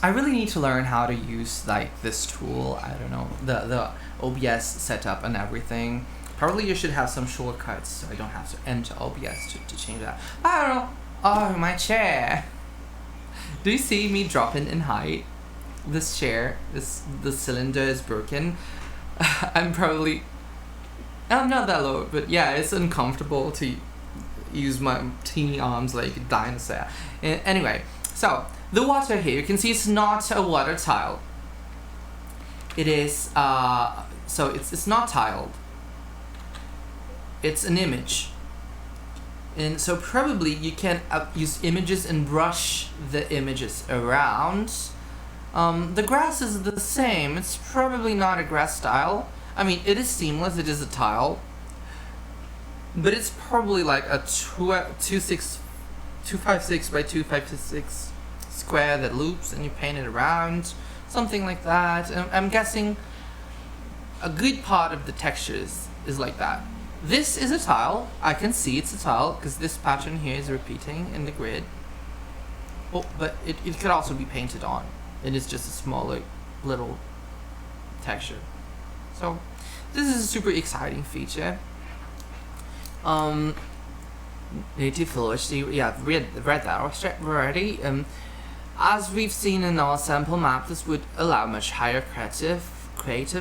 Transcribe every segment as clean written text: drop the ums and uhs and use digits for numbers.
I really need to learn how to use like this tool. I don't know, the OBS setup and everything. Probably you should have some shortcuts so I don't have to enter OBS to change that. I don't know. Oh, my chair. Do you see me dropping in height? This chair, the cylinder is broken. I'm not that low, but yeah, it's uncomfortable to use my teeny arms like a dinosaur. Anyway, so the water here, you can see it's not a water tile. It is, so it's not tiled. It's an image. And so probably you can use images and brush the images around. The grass is the same. It's probably not a grass tile. I mean, it is seamless, it is a tile. But it's probably like a 256 by 256 square that loops and you paint it around. Something like that. I'm guessing a good part of the textures is like that. This is a tile. I can see it's a tile because this pattern here is repeating in the grid. Oh, but it could also be painted on. It is just a smaller little texture. So this is a super exciting feature. Native fluids, yeah, I've read that already. As we've seen in our sample map, this would allow much higher creative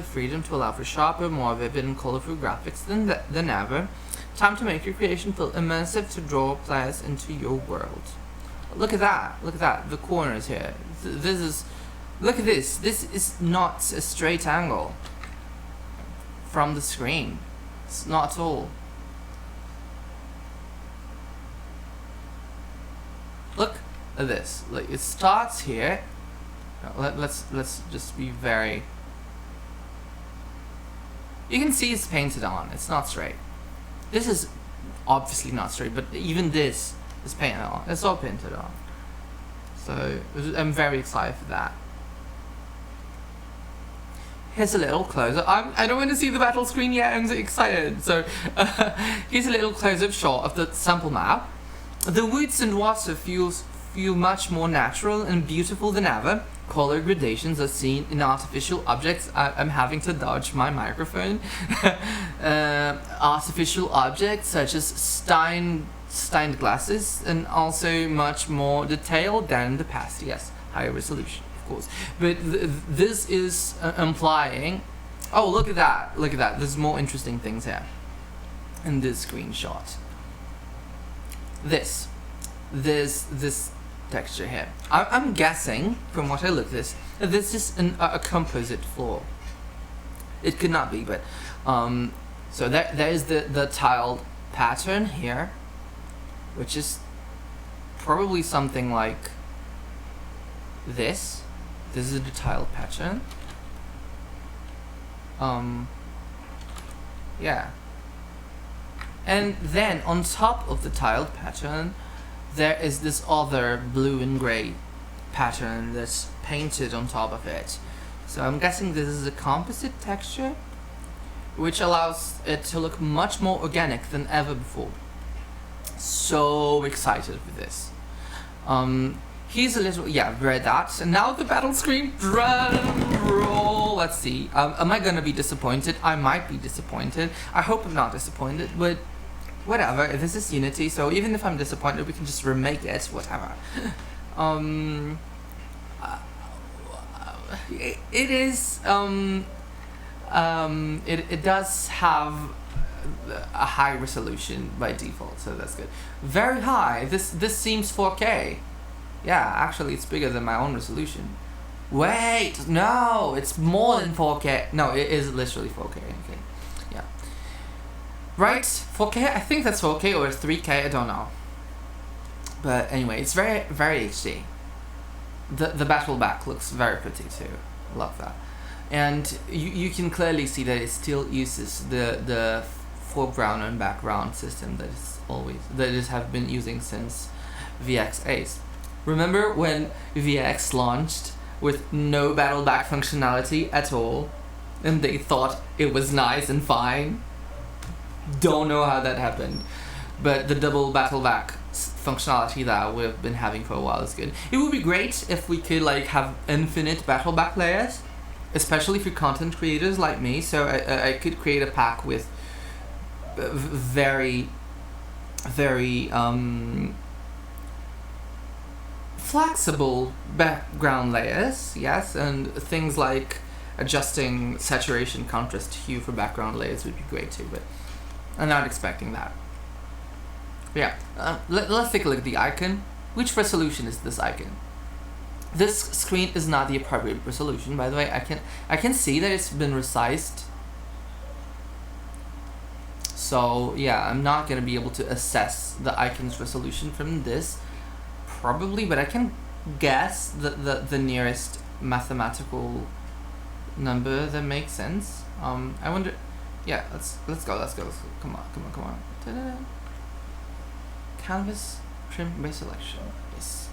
freedom to allow for sharper, more vivid and colorful graphics than ever. Time to make your creation feel immersive to draw players into your world. Look at that, the corners here. Look at this. This is not a straight angle from the screen. It's not at all. Look at this. Like, it starts here. Let's just be very. You can see it's painted on. It's not straight. This is obviously not straight, but even this is painted on. It's all painted on. So I'm very excited for that. Here's a little close-up. I don't want to see the battle screen yet. I'm so excited. So here's a little close-up shot of the sample map. The woods and water feel much more natural and beautiful than ever. Color gradations are seen in artificial objects. I'm having to dodge my microphone. Artificial objects such as stained glasses, and also much more detailed than in the past. Yes, higher resolution, of course. But this is implying. Oh, look at that! Look at that! There's more interesting things here in this screenshot. This texture here. I'm guessing, from what I look at this is a composite floor. It could not be, but so there is the tiled pattern here, which is probably something like this. This is the tiled pattern. Yeah. And then on top of the tiled pattern, there is this other blue and gray pattern that's painted on top of it. So I'm guessing this is a composite texture, which allows it to look much more organic than ever before. So excited for this. Here's a little, yeah, read that. And now the battle screen, drum roll. Let's see. Am I gonna be disappointed? I might be disappointed. I hope I'm not disappointed, but whatever. This is Unity, so even if I'm disappointed, we can just remake it. Whatever. It is. It does have a high resolution by default, so that's good. Very high. This seems 4K. Yeah, actually, it's bigger than my own resolution. Wait, no, it's more than 4K. No, it is literally 4K. Okay, yeah. Right, 4K. I think that's 4K or 3K. I don't know. But anyway, it's very, very HD. The battle back looks very pretty too. Love that. And you can clearly see that it still uses the foreground and background system that it has been using since VX8. Remember when VX launched with no battle back functionality at all, and they thought it was nice and fine? Don't know how that happened, but the double battle back functionality that we've been having for a while is good. It would be great if we could like have infinite battle back layers, especially for content creators like me. So I could create a pack with very flexible background layers, yes, and things like adjusting saturation, contrast, hue for background layers would be great too, but I'm not expecting that. Yeah, let's take a look at the icon. Which resolution is this icon? This screen is not the appropriate resolution, by the way. I can see that it's been resized. So yeah, I'm not gonna be able to assess the icon's resolution from this, probably, but I can guess the nearest mathematical number that makes sense. I wonder. Yeah, let's go. Come on. Ta-da. Canvas trim by selection. Yes.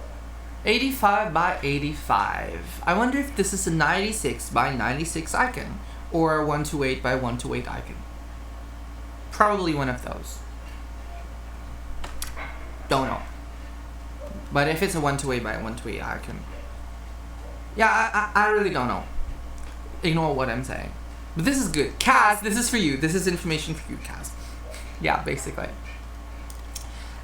85 by 85. I wonder if this is a 96 by 96 icon or a 128 by 128 icon. Probably one of those. Don't know. But if it's a 128 by 128 icon, yeah, I really don't know. Ignore what I'm saying. But this is good. Kaz, this is for you. This is information for you, Kaz. Yeah, basically.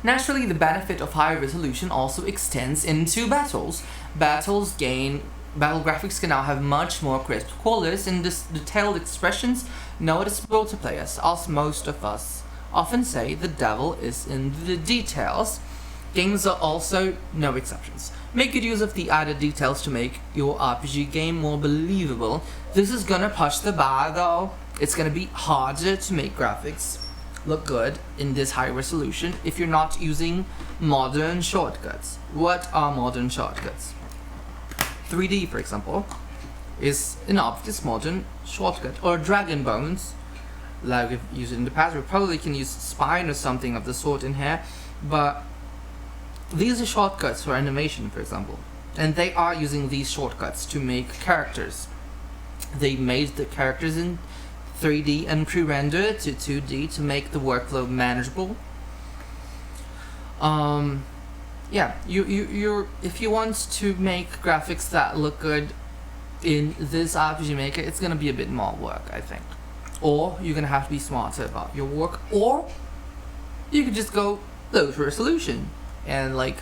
Naturally, the benefit of high resolution also extends into battles. Battle graphics can now have much more crisp colors and detailed expressions noticeable to players. As most of us often say, the devil is in the details. Games are also no exceptions. Make good use of the added details to make your RPG game more believable. This is gonna push the bar though. It's gonna be harder to make graphics look good in this high resolution if you're not using modern shortcuts. What are modern shortcuts? 3D, for example, is an obvious modern shortcut. Or Dragon Bones, like we've used it in the past. We probably can use Spine or something of the sort in here, but these are shortcuts for animation, for example, and they are using these shortcuts to make characters. They made the characters in 3D and pre-rendered to 2D to make the workflow manageable. Yeah, you're if you want to make graphics that look good in this RPG Maker, it's gonna be a bit more work, I think. Or you're gonna have to be smarter about your work, or you could just go low resolution and like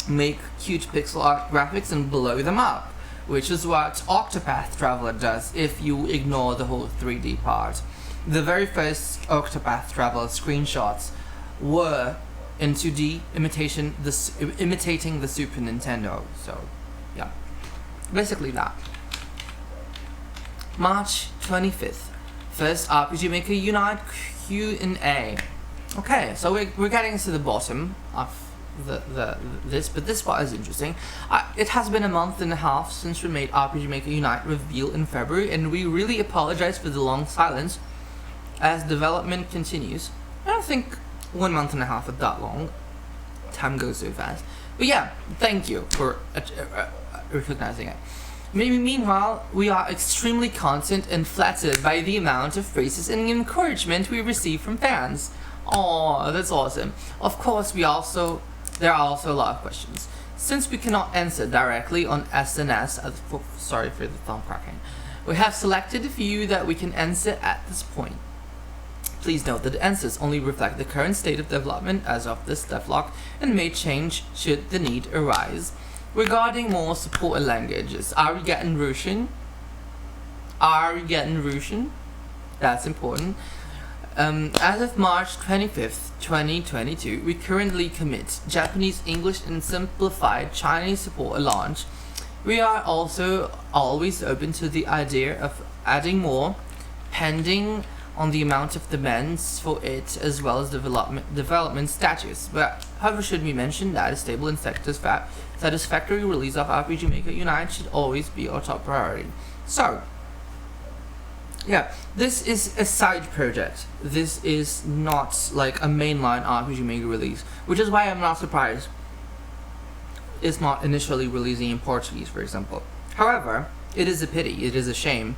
make huge pixel art graphics and blow them up, which is what Octopath Traveler does if you ignore the whole 3D part. The very first Octopath Traveler screenshots were in 2D, imitating the Super Nintendo. So yeah, basically that. March 25th, first RPG Maker Unite Q&A. Okay, so we're getting to the bottom of this, but this part is interesting. It has been a month and a half since we made RPG Maker Unite reveal in February, and we really apologize for the long silence as development continues. I don't think 1 month and a half is that long. Time goes so fast. But yeah, thank you for recognizing it. Maybe meanwhile, we are extremely content and flattered by the amount of praises and encouragement we receive from fans. Oh, that's awesome. Of course, there are also a lot of questions. Since we cannot answer directly on SNS, sorry for the thumb cracking, we have selected a few that we can answer at this point. Please note that the answers only reflect the current state of development as of this devlog and may change should the need arise. Regarding more supported languages, are we getting Russian? That's important. As of March 25th, 2022, we currently commit Japanese, English, and simplified Chinese support at launch. We are also always open to the idea of adding more, pending on the amount of demands for it as well as development status. But however, should we mention that a stable and satisfactory release of RPG Maker Unite should always be our top priority. So, yeah, this is a side project. This is not like a mainline RPG Maker release, which is why I'm not surprised it's not initially releasing in Portuguese, for example. However, it is a pity, it is a shame.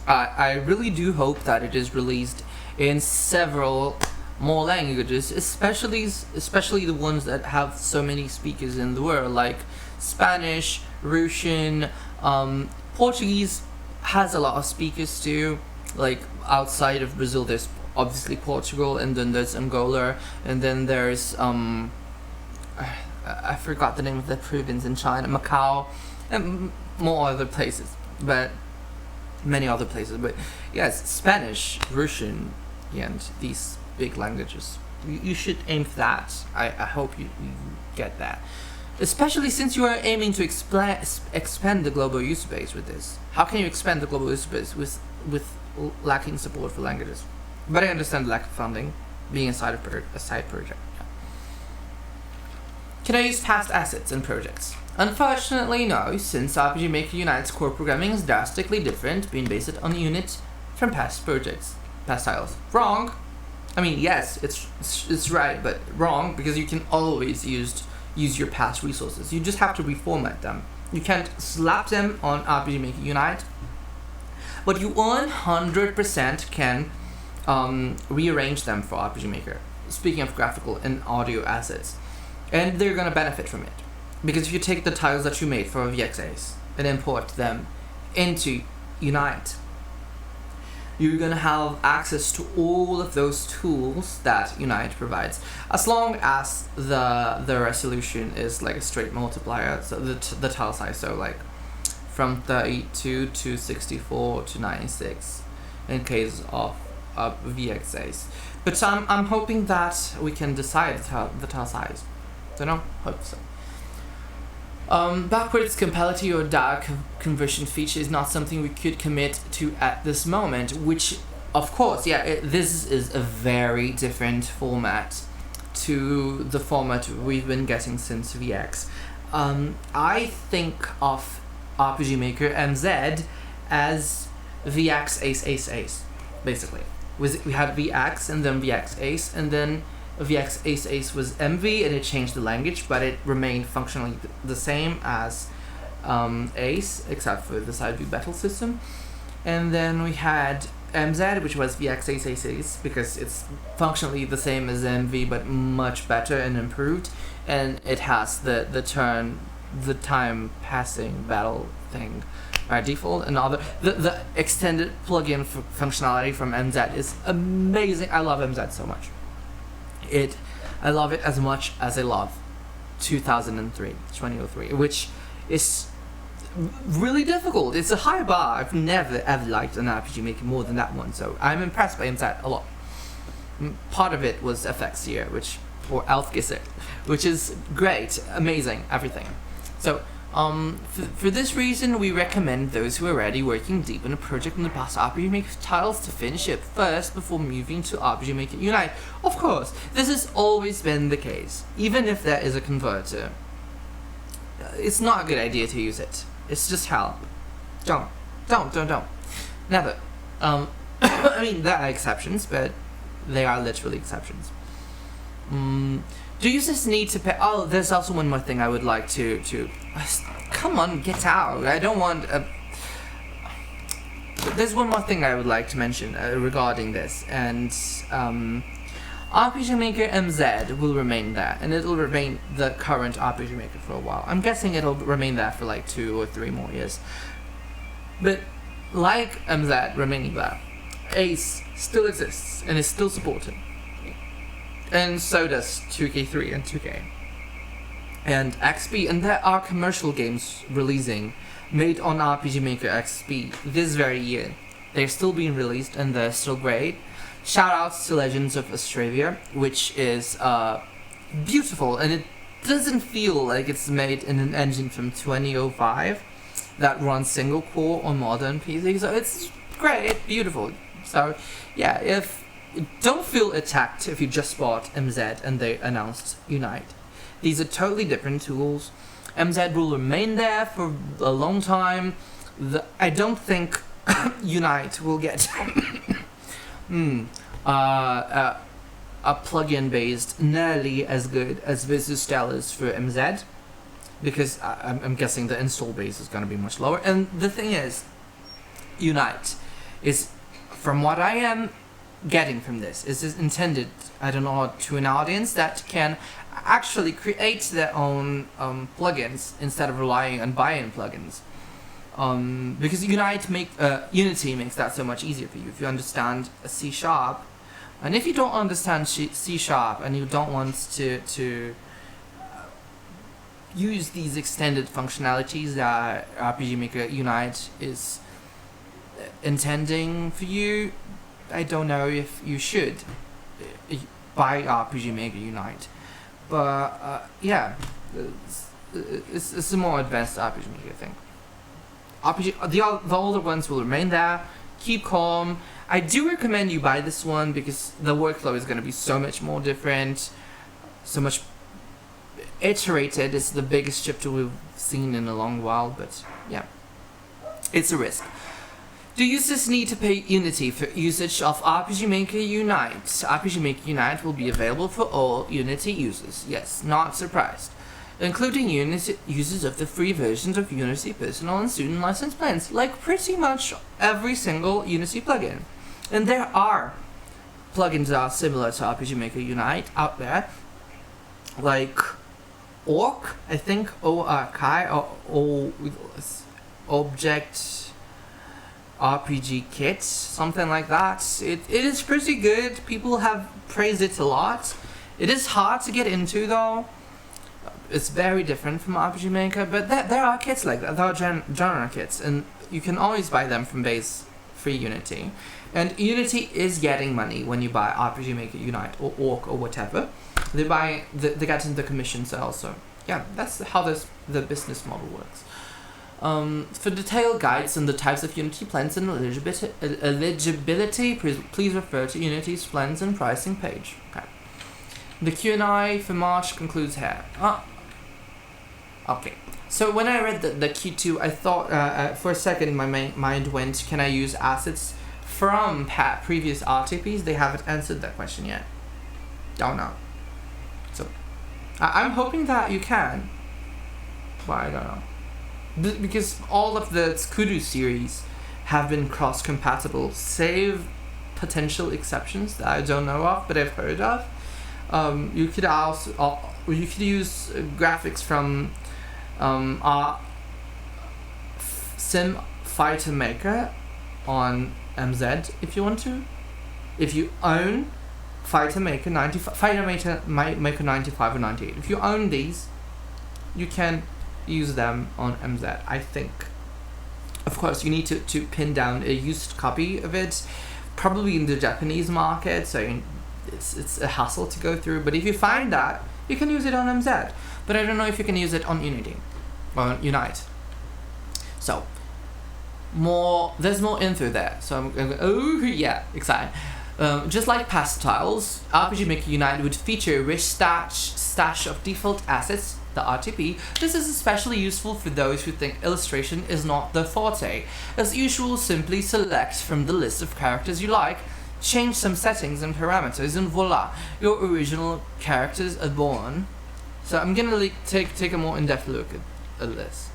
I really do hope that it is released in several more languages, especially the ones that have so many speakers in the world, like Spanish, Russian, Portuguese has a lot of speakers too. Like outside of Brazil, there's obviously Portugal, and then there's Angola, and then there's I forgot the name of the province in China, Macau, and more other places, but many other places. But yes, Spanish, Russian, and these big languages. You should aim for that. I hope you get that. Especially since you are aiming to expand the global user base with this. How can you expand the global user base with lacking support for languages? But I understand the lack of funding, being a side project. Can I use past assets and projects? Unfortunately, no, since RPG Maker Unite's core programming is drastically different, being based on units from past projects, past titles. Wrong. I mean, yes, it's right, but wrong, because you can always use your past resources. You just have to reformat them. You can't slap them on RPG Maker Unite, but you 100% can rearrange them for RPG Maker. Speaking of graphical and audio assets. And they're gonna benefit from it. Because if you take the tiles that you made for VXAs and import them into Unite, you're gonna have access to all of those tools that Unite provides, as long as the resolution is like a straight multiplier, so the tile size, so like from 32 to 64 to 96 in case of VXAs. But I'm hoping that we can decide the tile size. Don't know, hope so. Backwards compatibility or DAG conversion feature is not something we could commit to at this moment, which, of course, yeah, this is a very different format to the format we've been getting since VX. I think of RPG Maker MZ as VX Ace Ace Ace, basically. We had VX and then VX Ace, and then VX Ace Ace was MV, and it changed the language, but it remained functionally the same as Ace, except for the side view battle system. And then we had MZ, which was VX Ace Ace Ace, because it's functionally the same as MV, but much better and improved. And it has the time passing battle thing by default, and the extended plugin functionality from MZ is amazing. I love MZ so much. I love it as much as I love 2003, which is really difficult. It's a high bar. I've never ever liked an RPG Maker more than that one, so I'm impressed by MZ a lot. Part of it was FX here, or Elfgisser, which is great, amazing, everything. So for this reason, we recommend those who are already working deep in a project in the past RPG Maker titles to finish it first before moving to RPG Maker Unite. Of course, this has always been the case. Even if there is a converter, it's not a good idea to use it. It's just hell. Don't. Never. I mean, there are exceptions, but they are literally exceptions. Do users need to pay? Oh, there's also one more thing I would like to come on, get out. I don't want there's one more thing I would like to mention regarding this, and RPG Maker MZ will remain there, and it'll remain the current RPG Maker for a while. I'm guessing it'll remain there for like 2 or 3 more years. But like MZ remaining there, Ace still exists and is still supported. And so does 2K3 and 2K. And XP, and there are commercial games releasing made on RPG Maker XP this very year. They're still being released and they're still great. Shoutouts to Legends of Australia, which is beautiful, and it doesn't feel like it's made in an engine from 2005 that runs single core on modern PC, so it's great, beautiful. So yeah, don't feel attacked if you just bought MZ and they announced Unite. These are totally different tools. MZ will remain there for a long time. I don't think Unite will get a plugin based nearly as good as Visustel is for MZ, because I'm guessing the install base is going to be much lower. And the thing is, Unite is, from what I am getting from this? Is this intended, I don't know, to an audience that can actually create their own plugins instead of relying on buying plugins? Because Unity makes that so much easier for you if you understand C#. And if you don't understand C# and you don't want to use these extended functionalities that RPG Maker Unite is intending for you, I don't know if you should buy RPG Maker Unite. But yeah, it's a more advanced RPG Maker thing. The older ones will remain there. Keep calm. I do recommend you buy this one because the workflow is going to be so much more different, so much iterated. It's the biggest chapter we've seen in a long while, but yeah, it's a risk. Do users need to pay Unity for usage of RPG Maker Unite? RPG Maker Unite will be available for all Unity users. Yes, not surprised. Including users of the free versions of Unity Personal and Student License plans, like pretty much every single Unity plugin. And there are plugins that are similar to RPG Maker Unite out there, like Orc, I think, ORK, or Object RPG Kit, something like that. It is pretty good. People have praised it a lot. It is hard to get into though. It's very different from RPG Maker, but there are kits like that. There are genre kits, and you can always buy them from base free Unity. And Unity is getting money when you buy RPG Maker Unite or Orc or whatever. They get in the commissions also. Yeah, that's how the business model works. For detailed guides on the types of Unity plans and eligibility, please refer to Unity's plans and pricing page. Okay. The Q&A for March concludes here. Okay. So when I read the Q2, I thought for a second my mind went, can I use assets from previous RTPs? They haven't answered that question yet. Don't know. So I'm hoping that you can, but I don't know. Because all of the Skudu series have been cross-compatible, save potential exceptions that I don't know of, but I've heard of. You could use graphics from our Sim Fighter Maker on MZ if you want to. If you own Fighter Maker 95 or 98, if you own these, you can use them on MZ, I think. Of course, you need to pin down a used copy of it, probably in the Japanese market, so it's a hassle to go through. But if you find that, you can use it on MZ. But I don't know if you can use it on Unity or on Unite. So there's more info there. So I'm going, oh yeah, exciting. Just like past titles, RPG Maker Unite would feature a rich stash of default assets, the RTP. This is especially useful for those who think illustration is not their forte. As usual, simply select from the list of characters you like, change some settings and parameters, and voila, your original characters are born. So I'm gonna take a more in-depth look at this.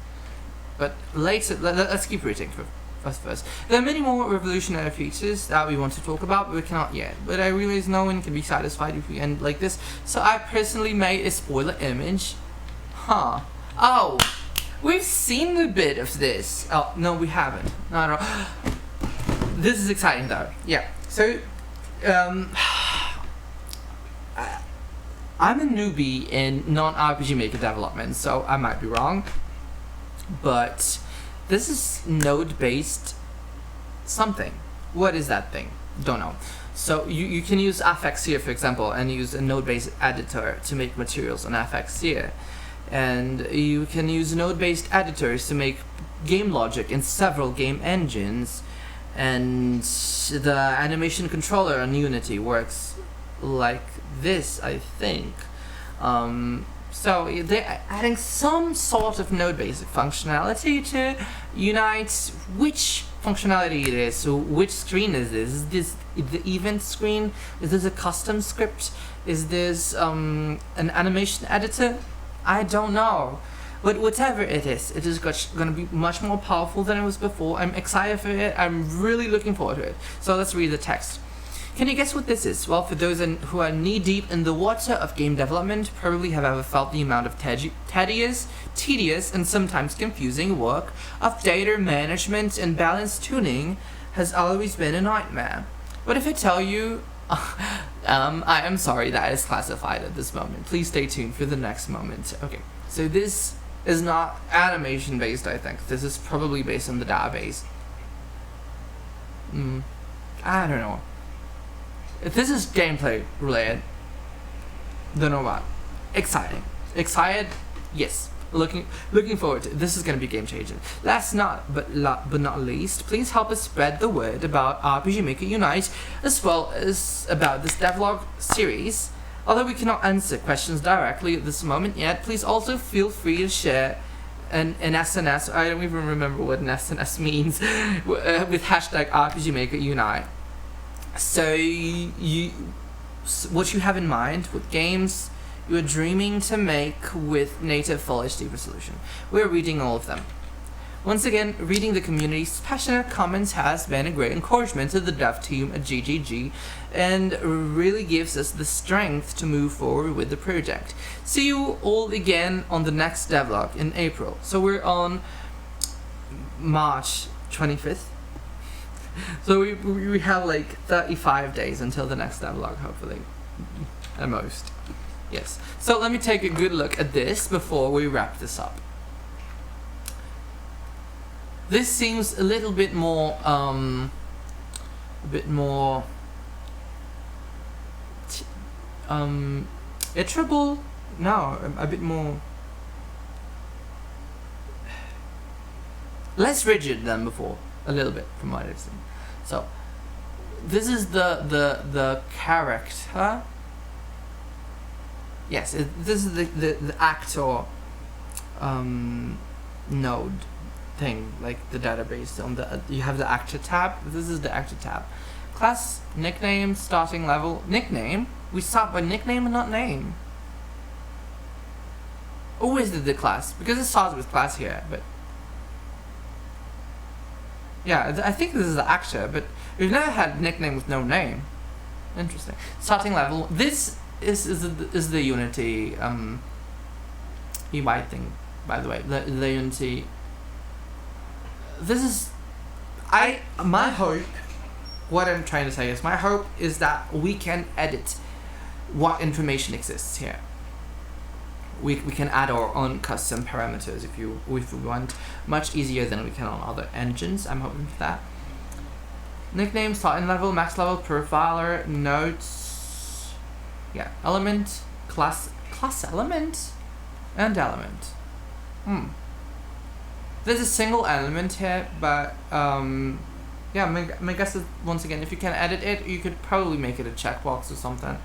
But later, let's keep reading first. There are many more revolutionary features that we want to talk about, but we cannot yet. But I realize no one can be satisfied if we end like this, so I personally made a spoiler image. Oh, we've seen a bit of this. Oh, no, we haven't. No. This is exciting though. Yeah. So, I'm a newbie in non-RPG Maker development, so I might be wrong. But this is node-based something. What is that thing? Don't know. So you can use FX here, for example, and use a node-based editor to make materials on FX here. And you can use node-based editors to make game logic in several game engines. And the animation controller on Unity works like this, I think. So they're adding some sort of node-based functionality to Unite. Which functionality it is? So which screen is this? Is this the event screen? Is this a custom script? Is this an animation editor? I don't know. But whatever it is going to be much more powerful than it was before. I'm excited for it. I'm really looking forward to it. So let's read the text. Can you guess what this is? Well, for those who are knee-deep in the water of game development, probably have ever felt the amount of tedious, and sometimes confusing work of data management and balance tuning has always been a nightmare. But if I tell you, I am sorry that is classified at this moment. Please stay tuned for the next moment. Okay, so this is not animation based, I think. This is probably based on the database. I don't know. If this is gameplay related, don't know what. Exciting. Excited? Yes. Looking forward to it. This is gonna be game changing. Last but not least, please help us spread the word about RPG Maker Unite, as well as about this devlog series. Although we cannot answer questions directly at this moment yet, please also feel free to share an SNS. I don't even remember what an SNS means with hashtag RPG Maker Unite. So what you have in mind with games you are dreaming to make with native Full HD resolution. We're reading all of them. Once again, reading the community's passionate comments has been a great encouragement to the dev team at GGG and really gives us the strength to move forward with the project. See you all again on the next devlog in April. So we're on March 25th. So we have like 35 days until the next devlog, hopefully, at most. Yes. So let me take a good look at this before we wrap this up. This seems a little bit more, iterable? No, a bit more, less rigid than before, a little bit from what I've seen. So, this is the character. Yes, this is the actor node thing, like the database on the you have the actor tab. This is the actor tab. Class, nickname, starting level. Nickname. We start by nickname and not name. Always did the class because it starts with class here, but yeah, I think this is the actor, but we've never had nickname with no name. Interesting. Starting level. This is the Unity UI thing, by the way. The Unity. This is my hope. What I'm trying to say is my hope is that we can edit what information exists here. We can add our own custom parameters if we want, much easier than we can on other engines. I'm hoping for that. Nickname, starting level, max level, profiler, notes, yeah, element, class element, and element. There's a single element here, but yeah, my guess is, once again, if you can edit it, you could probably make it a checkbox or something.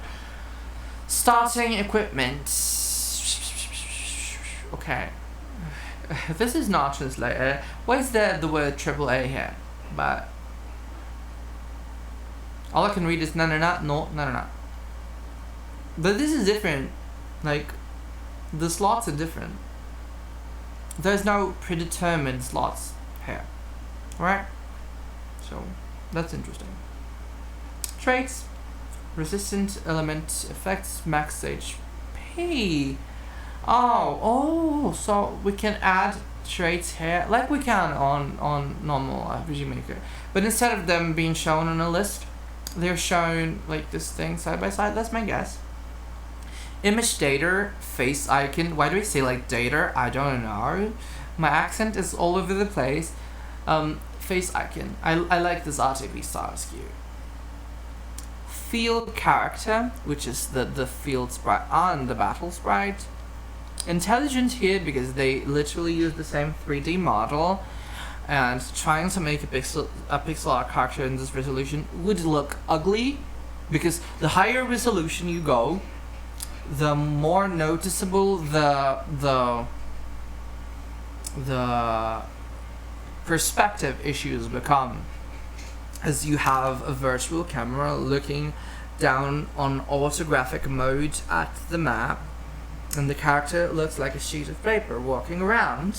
Starting equipment. Okay. This is not translated. Why is there the word AAA here? But all I can read is no. But this is different. Like, the slots are different. There's no predetermined slots here. Alright? So, that's interesting. Traits. Resistant element effects max HP. Oh, so we can add traits here like we can on normal RPG Maker. But instead of them being shown on a list, they're shown like this thing side by side. That's my guess. Image data, face icon. Why do we say like data? I don't know. My accent is all over the place. Face icon. I like this RTB style skew. Field character, which is the field sprite on the battle sprite. Intelligent here because they literally use the same 3D model, and trying to make a pixel art character in this resolution would look ugly, because the higher resolution you go, the more noticeable the perspective issues become, as you have a virtual camera looking down on orthographic mode at the map, and the character looks like a sheet of paper walking around.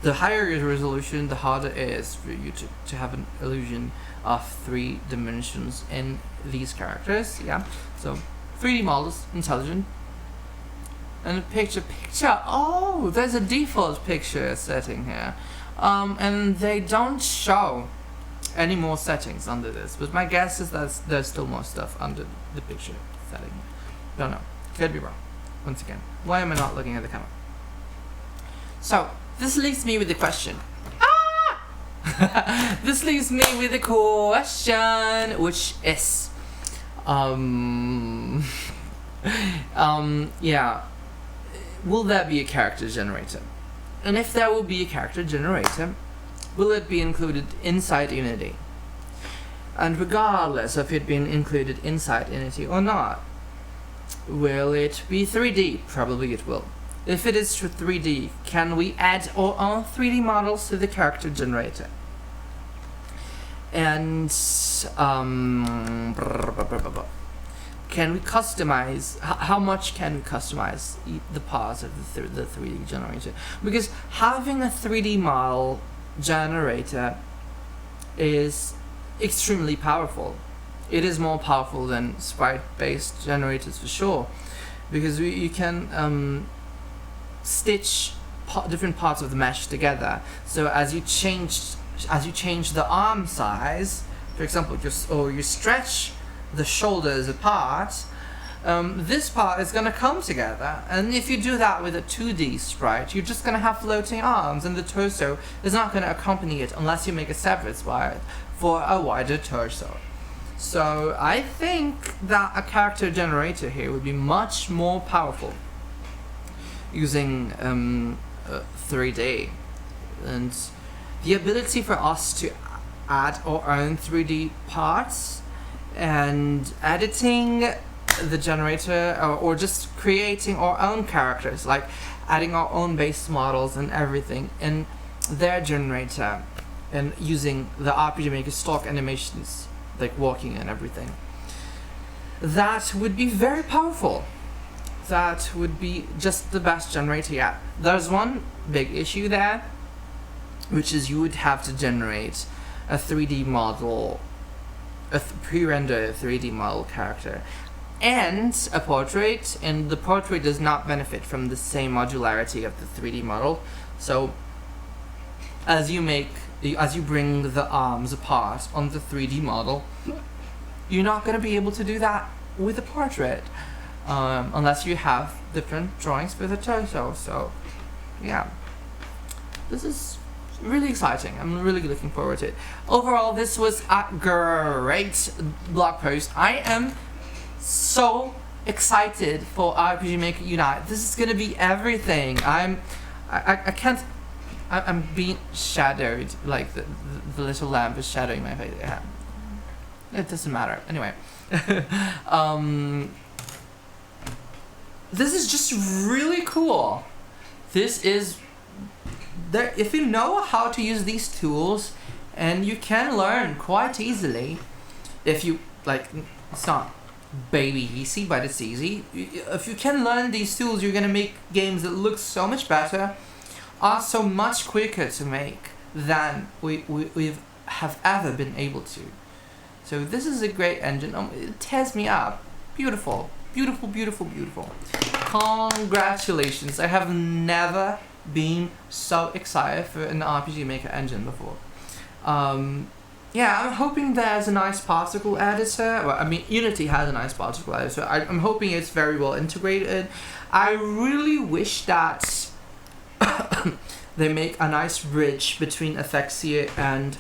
the higher your resolution, the harder it is for you to have an illusion of 3 dimensions in these characters. Yeah, so 3D models, intelligent. And a picture, oh, there's a default picture setting here. And they don't show any more settings under this, but my guess is that there's still more stuff under the picture setting. Don't know, could be wrong. Once again, why am I not looking at the camera? So, this leaves me with the question. This leaves me with the question, which is, yeah, will there be a character generator? And if there will be a character generator, will it be included inside Unity? And regardless of it being included inside Unity or not, will it be 3D? Probably it will. If it is 3D, can we add our own 3D models to the character generator? And can we customize? How much can we customize the parts of the 3D generator? Because having a 3D model generator is extremely powerful. It is more powerful than sprite-based generators for sure, because you can stitch different parts of the mesh together. So as you change the arm size, for example, you stretch the shoulders apart, this part is going to come together. And if you do that with a 2D sprite, you're just going to have floating arms, and the torso is not going to accompany it unless you make a separate sprite for a wider torso. So I think that a character generator here would be much more powerful using 3D, and the ability for us to add our own 3D parts and editing the generator, or just creating our own characters, like adding our own base models and everything in their generator, and using the RPG Maker stock animations like walking and everything. That would be very powerful. That would be just the best generator yet. There's one big issue there, which is you would have to generate a 3D model, pre-render 3D model character, and a portrait, and the portrait does not benefit from the same modularity of the 3D model. So as you bring the arms apart on the 3D model, you're not going to be able to do that with a portrait, unless you have different drawings for the torso. So yeah, this is really exciting. I'm really looking forward to it. Overall, this was a great blog post. I am so excited for RPG Maker Unite. This is gonna be everything. I can't. I'm being shadowed. Like the little lamp is shadowing my face. Yeah. It doesn't matter. Anyway, this is just really cool. This is there. If you know how to use these tools, and you can learn quite easily, if you like, it's not baby easy, but it's easy. If you can learn these tools, you're gonna make games that look so much better, are so much quicker to make than we've ever been able to. So this is a great engine. It tears me up. Beautiful, beautiful, beautiful, beautiful. Congratulations! I have never been so excited for an RPG Maker engine before. Yeah, I'm hoping there's a nice particle editor. Well, I mean, Unity has a nice particle editor. I'm hoping it's very well integrated. I really wish that they make a nice bridge between Aphexia and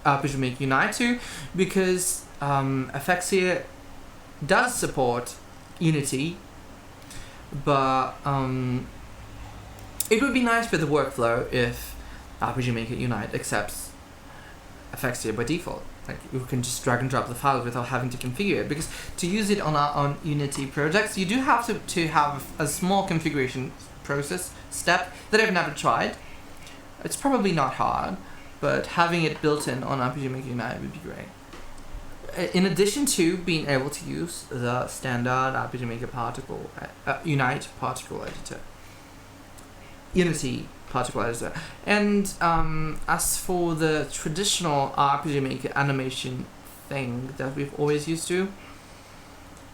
RPG Maker Unite 2, because Aphexia does support Unity, but it would be nice for the workflow if RPG Maker Unite accepts Aphexia by default. Like, you can just drag and drop the file without having to configure it, because to use it on Unity projects, you do have to have a small configuration process step that I've never tried. It's probably not hard, but having it built in on RPG Maker Unite would be great. In addition to being able to use the standard RPG Maker Unite particle editor, Unity particle editor. And as for the traditional RPG Maker animation thing that we've always used to,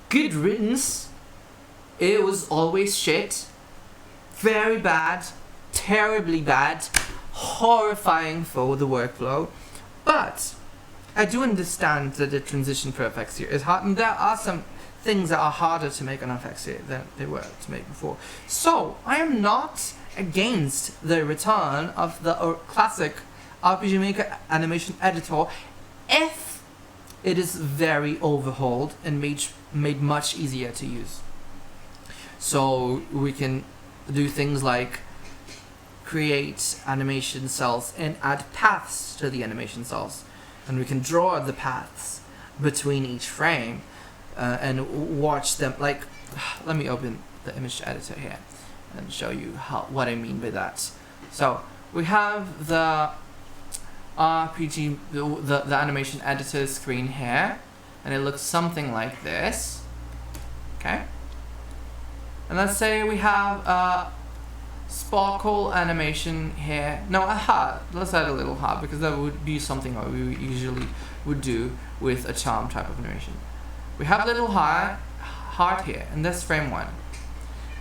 good riddance. It was always shit. Very bad. Terribly bad. Horrifying for the workflow. But I do understand that the transition for effects here is hard, and there are some things that are harder to make on effects here than they were to make before. So I am not against the return of the classic RPG Maker animation editor if it is very overhauled and made much easier to use. So we can do things like create animation cells and add paths to the animation cells, and we can draw the paths between each frame and watch them. Like, let me open the image editor here and show you what I mean by that. So we have the RPG, the animation editor screen here, and it looks something like this. Okay, and let's say we have a sparkle animation here. No, a heart. Let's add a little heart, because that would be something that we usually would do with a charm type of animation. We have a little heart here, and that's frame 1.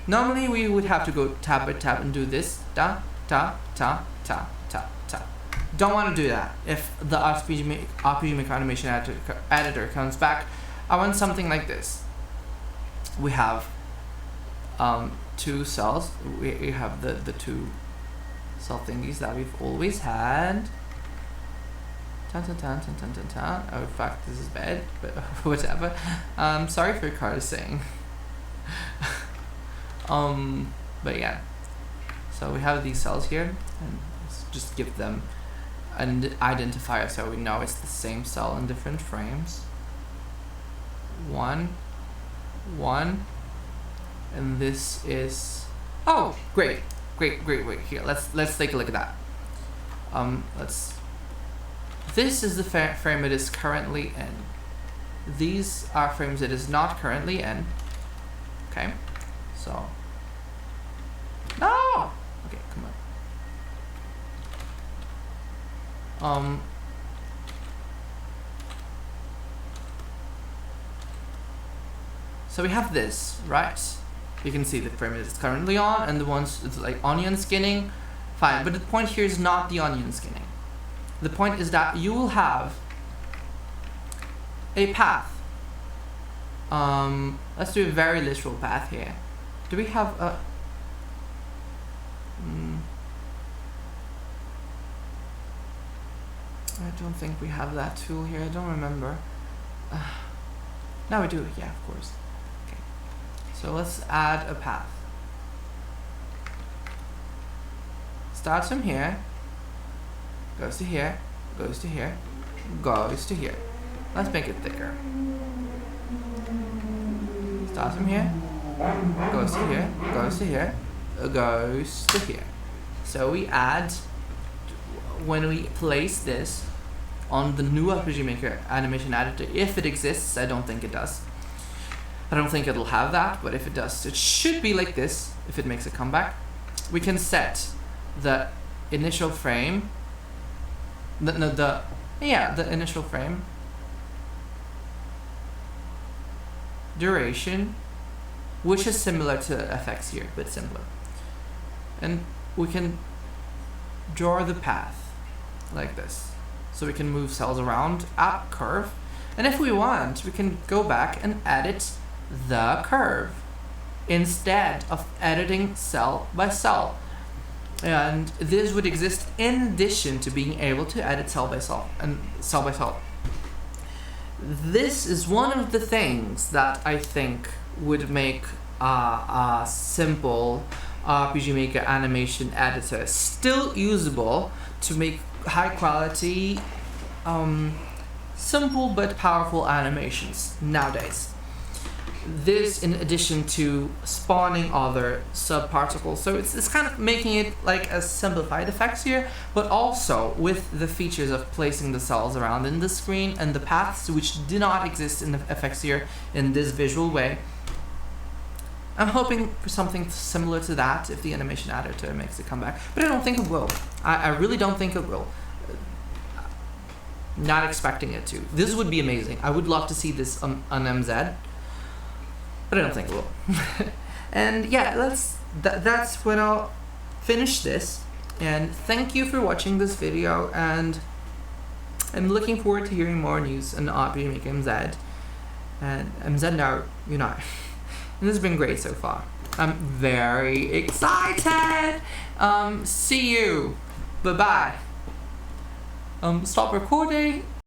Normally we would have to go tab by tab and do this. Ta ta ta ta ta ta. Don't want to do that. If the RPG Maker animation editor comes back, I want something like this. We have 2 cells. We have the 2 cell thingies that we've always had. Tan, tan, tan, tan, tan, tan, tan. Oh, in fact, this is bad, but whatever. Sorry for Carter saying. But yeah. So we have these cells here, and let's just give them an identifier so we know it's the same cell in different frames. 1, 1, and this is, oh, great. Here, let's take a look at that. This is the frame it is currently in. These are frames it is not currently in. Okay, so no. Okay, come on. So we have this, right? You can see the frame it is currently on, and the ones it's like onion skinning, fine. But the point here is not the onion skinning. The point is that you will have a path. Let's do a very literal path here. Do we have a? I don't think we have that tool here. I don't remember. Now we do. Yeah, of course. Okay. So let's add a path. Starts from here. Goes to here, goes to here, goes to here. Let's make it thicker. Starts from here, goes to here, goes to here, goes to here. So we add, when we place this on the new RPG Maker animation editor, if it exists, I don't think it does. I don't think it'll have that, but if it does, it should be like this, if it makes a comeback. We can set the initial frame, the initial frame duration, which is similar to FX here, but simpler. And we can draw the path like this, so we can move cells around at curve. And if we want, we can go back and edit the curve instead of editing cell by cell. And this would exist in addition to being able to edit cell by cell and cell by cell. This is one of the things that I think would make a simple RPG Maker animation editor still usable to make high quality, simple but powerful animations nowadays. This in addition to spawning other subparticles, so it's kind of making it like a simplified effects here, but also with the features of placing the cells around in the screen and the paths which do not exist in the effects here in this visual way. I'm hoping for something similar to that if the animation editor makes a comeback, but I don't think it will. I really don't think it will. Not expecting it to. This would be amazing. I would love to see this on MZ, but I don't think it will. And yeah, that's when I'll finish this. And thank you for watching this video, and I'm looking forward to hearing more news on RMUnite MZ and MZ now Unite. And this has been great so far. I'm very excited. See you. Bye bye. Stop recording.